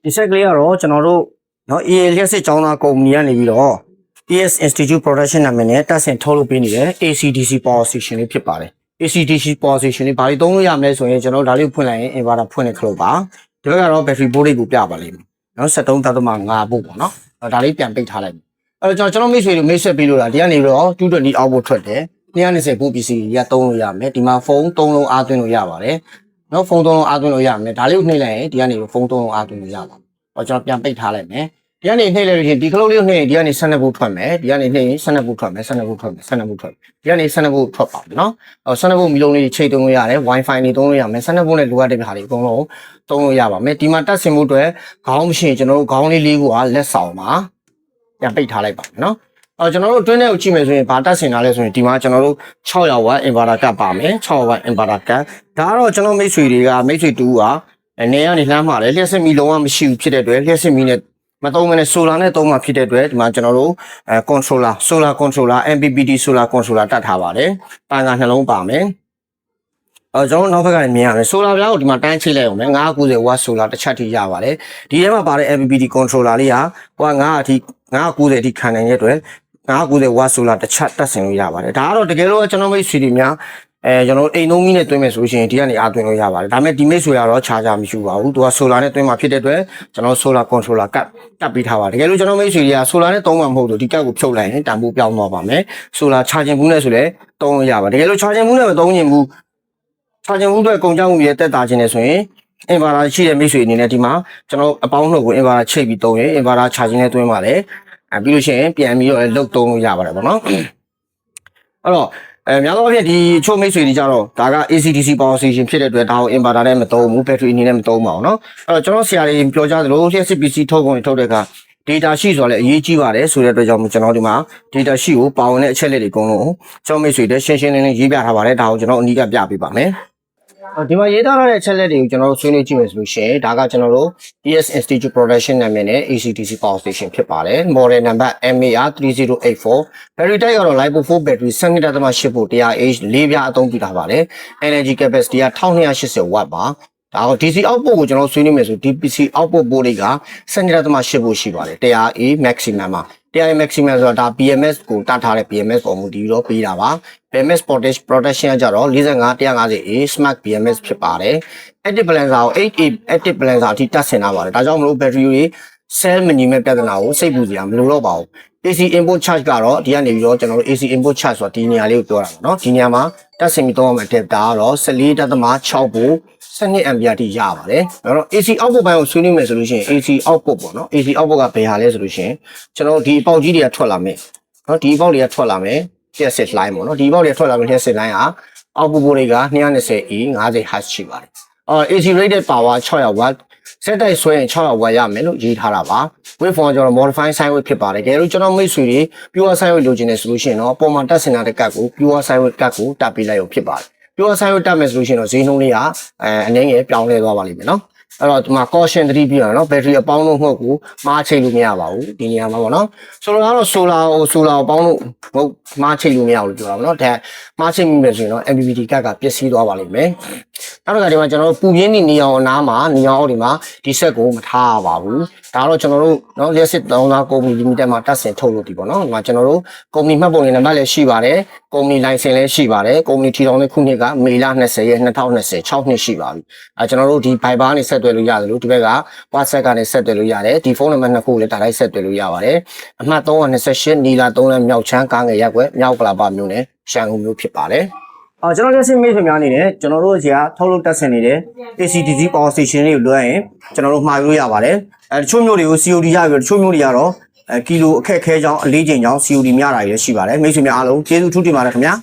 ဒီဆက်ကလေးကတော့ကျွန်တော်တို့နော် EA လျှက်စစ်ကျောင်းသားကုမ္ပဏီကနေပြီးတော့ ES Institute Production နာမည်နဲ့တက်ဆင်ထုတ်လုပ်ပေးနေတဲ့ ACDC Power Station လေးဖြစ်ပါတယ် ACDC Power Station လေးဘာတွေသုံးလို့ရမလဲဆိုရင်ကျွန်တော်ဒါလေးကိုဖွင့်လိုက်ရင် inverter ဖွင့်နေခလို့ပါဒီဘက်ကတော့ battery board လေးကိုပြပါလိမ့်မယ်နော် 73.5 volt ပေါ့နော်ဒါလေးပြန်ပိတ်ထားလိုက်မယ်အဲ့တော့ကျွန်တော်မိတ်ဆွေတွေမိတ်ဆက်ပြီးလို့လားဒီကနေပြီးတော့220 output ထွက်တယ်220 volt PC ရသုံးလို့ရမယ်ဒီမှာဖုန်း3လုံးအားသွင်းလို့ရပါတယ်နော်ဖုန်း3လုံးအားသွင်းလို့ရမယ်ဒါလေးကိုနှိပ်လိုက်ရင်ဒီကနေဖုန်း3လုံးအားသွင်းလို့ရပါတော့ကျွန်တော်ပြန်ပိတ်ထားလိုက်မယ်ဒီကနေနှိပ်လိုက်လို့ရှိရင်ဒီခလုတ်လေးကိုနှိပ်ရင်ဒီကနေ12 volt ထွက်မယ်ဒီကနေနှိပ်ရင်12 volt ထွက်မယ်12 volt ထွက်မယ်12 volt ထွက်ဒီကနေ12 volt ထွက်ပါမယ်နော်12 volt မီလုံးလေးချိန်သုံးလို့ရတယ် Wi-Fi နေသုံးလို့ရမယ်12 volt နဲ့လိုအပ်တဲ့ဟာတွေအကုန်လုံးသုံးလို့ရပါမယ်ဒီမှာတက်ဆင်မှုအတွက်ခေါင်းမရှိရင်ကျွန်တော်တို့ခေါင်းလေးကိုလက်ဆောင်ပါပြန်ပိတ်ထားလိုက်ပါမယ်နော်ကျွန်တော်တို့တွင်းထဲကိုကြည့်မယ်ဆိုရင်ဘာတက်ဆင်ထားလဲဆိုရင်ဒီမှာကျွန်တော်တို့600 watt inverter ကပါမယ်600 watt inverter ကဒါကတော့ကျွန်တော်မိတ်ဆွေတွေကမိတ်ဆွေတူကနေကနေလှမ်းမှာလေလျှက်စစ်မီလုံးဝမရှိဘူးဖြစ်တဲ့အတွက်လျှက်စစ်မီနဲ့မသုံးမနဲ့ solar နဲ့သုံးမှာဖြစ်တဲ့အတွက်ဒီမှာကျွန်တော်တို့controller solar controller MPPT solar controller တတ်ထားပါတယ်ပန်ကနှလုံးပါမယ်ကျွန်တော်နောက်ဘက်ကနေမြင်ရမယ် solar ပြားကိုဒီမှာတန်းချိတ်လိုက်အောင်မယ်990 watt solar တစ်ချက်ထိရပါတယ်ဒီထဲမှာပါတဲ့ MPPT controller လေးဟာဟိုက9အထိ990အထိခံနိုင်တဲ့အတွက်990 watt solar တစ်ချက်တက်ဆင်လို့ရပါတယ်ဒါကတော့တကယ်လို့ကျွန်တော်မိတ်ဆွေတွေများကျွန်တော်အိမ်သုံးကြီးနဲ့တွင်းမယ်ဆိုရင်ဒီကနေအားသွင်းလို့ရပါတယ်ဒါပေမဲ့ဒီမိတ်ဆွေကတော့ charger မရှိပါဘူးသူက solar နဲ့တွင်းမှာဖြစ်တဲ့အတွက်ကျွန်တော် solar controller ကတ်ပေးထားပါတယ်တကယ်လို့ကျွန်တော်မိတ်ဆွေတွေက solar နဲ့သုံးမှာမဟုတ်ဘူးဒီကတ်ကိုဖြုတ်လိုက်ရင်တန်ဖိုးပြောင်းသွားပါမယ် solar charging ဘူးနဲ့ဆိုလည်းသုံးလို့ရပါတယ်တကယ်လို့ charging ဘူးနဲ့မသုံးရင်ဘူး charging ဘူးအတွက်ကုန်ကျမှုရဲ့တက်တာခြင်းနဲ့ဆိုရင် inverter ရှိတဲ့မိတ်ဆွေအနေနဲ့ဒီမှာကျွန်တော်အပေါင်းနှုတ်ကို inverter ချိတ်ပြီးသုံးရင် inverter charging နဲ့တွင်းပါလေပြီးလို့ရှိရင်ပြန်ပြီးတော့လုတ်သုံးလို့ရပါတယ်ပေါ့နော်အဲ့တော့များသောအားဖြင့်ဒီချို့မိတ်ဆွေတွေကြတော့ဒါက ACDC Power Station ဖြစ်တဲ့အတွက်ဒါကို inverter နဲ့မသုံးဘူး battery အနေနဲ့မသုံးပါဘူးเนาะအဲ့တော့ကျွန်တော်ဆရာတွေပြောကြသလိုလျှက်စစ် PC ထုတ်ကုန်ထုတ်တဲ့အခါ data sheet ဆိုတော့လည်းအရေးကြီးပါတယ်ဆိုတဲ့အတွက်ကြောင့်ကျွန်တော်ဒီမှာ data sheet ကိုပါဝင်တဲ့အချက်လက်တွေအကုန်လုံးကျွန်တော်မိတ်ဆွေတွေရှင်းရှင်းလင်းလင်းရေးပြထားပါတယ်ဒါကိုကျွန်တော်အနီးကပြပေးပါမယ်ဒီမှာရေးထားတဲ့အချက်လက်တွေကိုကျွန်တော်တို့ဆွေးနွေးကြည့်မယ်ဆိုလို့ရှိရင်ဒါကကျွန်တော်တို့ ES Institute Production နာမည်နဲ့ ACDC Power Station ဖြစ်ပါတယ် model number MAR3084 battery type ကတော့ LiPo 4 battery 12.8 volt 100H 4ပြားအသုံးပြုထားပါတယ် energy capacity က1280 watt ပါဒါတော့ DC output ကိုကျွန်တော်ဆွေးနွေးမယ်ဆို DPC output ပို့လေးက12.8 volt ရှိပါတယ် 100A maximum ပါ100A maximum ဆိုတာဒါ BMS ကိုတတ်ထားတဲ့ BMS ပေါ်မူတည်ပြီးတော့ပေးတာပါ BMS protection ကကြတော့45-150A smart BMS ဖြစ်ပါတယ် active balancer ကို 8A active balancer အထိတက်ဆင်ထားပါတယ်ဒါကြောင့်မလို့ battery တွေ cell မညီမဲ့ပြဿနာကိုစိတ်ပူစရာမလိုတော့ပါဘူး AC input charge ကတော့ဒီကနေပြီးတော့ကျွန်တော်တို့ AC input charge ဆိုတာဒီနေရာလေးကိုပြောတာပေါ့နော်ဒီနေရာမှာတက်ဆင်ပြီးသုံးရမယ့် adapter ကတော့ 14.6 volt 12 ampere ထိရပါတယ်အဲ့တော့ AC output ဘိုင်းကိုဆွေးနွေးမယ်ဆိုလို့ရှိရင် AC output ပေါ့နော် AC output ကဘယ်ဟာလဲဆိုလို့ရှိရင်ကျွန်တော်တို့ဒီအပေါက်ကြီးတွေကထွက်လာမယ်နော်ဒီအပေါက်တွေကထွက်လာမယ်လျှက်စစ် line ပေါ့နော်ဒီအပေါက်တွေထွက်လာမယ်လျှက်စစ် line ဟာ output တွေက 220E 50Hz ရှိပါတယ်AC rated power 600 watt စက်တိုက်ဆွဲရင်600 watt ရမယ်လို့ရေးထားတာပါ waveform ကကျွန်တော် modify sine wave ဖြစ်ပါတယ်ကြည့်လို့ကျွန်တော်မိတ်ဆွေတွေ pure sine wave လိုချင်တယ်ဆိုလို့ရှိရင်တော့ပုံမှန်တက်စင်တာတဲ့ကတ်ကို pure sine wave ကတ်ကိုတပ်ပေးလိုက်ရုံဖြစ်ပါတယ် pure sine wave တက်မယ်ဆိုလို့ရှိရင်တော့ဈေးနှုန်းလေးကအနည်းငယ်ပြောင်းလဲသွားပါလိမ့်မယ်နော်အဲ့တော့ဒီမှာ caution 3ပြီးတော့เนาะ battery အပေါင်းလုံးမှုတ်ကိုမားချိတ်လို့မရပါဘူးဒီနေရာမှာပေါ့နော်ဆိုတော့ကတော့ solar ကိုပေါင်းလို့ဟုတ်မားချိတ်လို့မရဘူးလို့ပြောတာပေါ့နော်ဒါမားချိတ်မိမယ်ဆိုရင်တော့ MPPT ကတ်ကပျက်စီးသွားပါလိမ့်မယ်နောက်တစ်ခါဒီမှာကျွန်တော်တို့ပူပြင်းနေအောင်အနားမှာနေအောင်အောက်ဒီမှာဒီဆက်ကိုမထားရပါဘူးဒါတော့ကျွန်တော်တို့เนาะရက်စစ်သုံးသားကုမ္ပဏီ limited မှာတက်ဆင်ထုတ်လို့ဒီပေါ့နော်ဒီမှာကျွန်တော်တို့ကုမ္ပဏီမှတ်ပုံတွေနံပါတ်လည်းရှိပါတယ်ကုမ္ပဏီ license လည်းရှိပါတယ်ကုမ္ပဏီထီထောင်တဲ့ခုနှစ်ကမေလ20ရက်2020 6နှစ်ရှိပါပြီကျွန်တော်တို့ဒီ Viber နဲ့ဆက်သွယ်လို့ရတယ်လို့ဒီဘက်က WhatsApp ကနေဆက်သွယ်လို့ရတယ်ဒီဖုန်းနံပါတ်နှစ်ခုလည်းဒါတိုင်းဆက်သွယ်လို့ရပါတယ်အမှတ်328နီလာ3လမ်းမြောက်ချမ်းကားငယ်ရက်ွယ်မြောက်ကလာပါမြို့နယ်ရှမ်းကုန်မြို့ဖြစ်ပါတယ်ကျွန်တော်လက်စစ်မိတ်ဆွေများအနေနဲ့ကျွန်တော်တို့ကြီးကထုတ်လုပ်တက်ဆင်နေတဲ့ ACDC Power Station တွေကိုလွှဲရင်ကျွန်တော်တို့မှာယူလို့ရပါတယ်တချို့မျိုးတွေကို COD ရပြီးတချို့မျိုးတွေကတော့ကီလိုအခက်ခဲကြောင်းအလေးချိန်ကြောင်း COD များတာရရှိပါတယ်မိတ်ဆွေများအားလုံးကျေးဇူးထူးတင်ပါတယ်ခင်ဗျာ